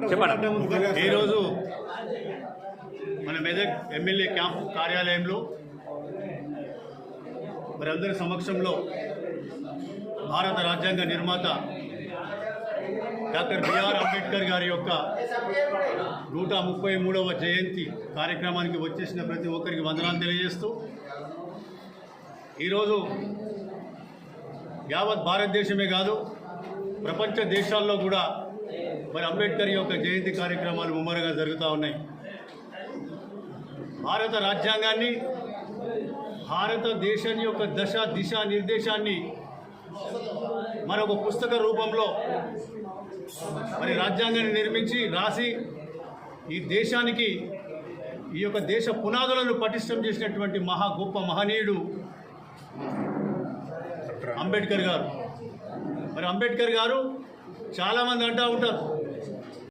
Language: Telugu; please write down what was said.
చెప్పండి. ఈరోజు మన మెదక్ ఎమ్మెల్యే క్యాంప్ కార్యాలయంలో మరి అందరి సమక్షంలో భారత రాజ్యాంగ నిర్మాత డాక్టర్ బిఆర్ అంబేద్కర్ గారి యొక్క 133వ జయంతి కార్యక్రమానికి వచ్చేసిన ప్రతి ఒక్కరికి వందనాలు తెలియజేస్తూ ఈరోజు యావత్ భారతదేశమే కాదు ప్రపంచ దేశాల్లో కూడా మరి అంబేద్కర్ యొక్క జయంతి కార్యక్రమాలు ముమ్మరంగా జరుగుతూ ఉన్నాయి. భారత రాజ్యాంగాన్ని, భారతదేశం యొక్క దశ దిశ నిర్దేశాన్ని మరొక పుస్తక రూపంలో మరి రాజ్యాంగాన్ని నిర్మించి రాసి ఈ దేశానికి ఈ యొక్క దేశ పునాదులను పటిష్టం చేసినటువంటి గొప్ప మహనీయుడు అంబేద్కర్ గారు. మరి అంబేద్కర్ గారు చాలామంది అంటూ ఉంటారు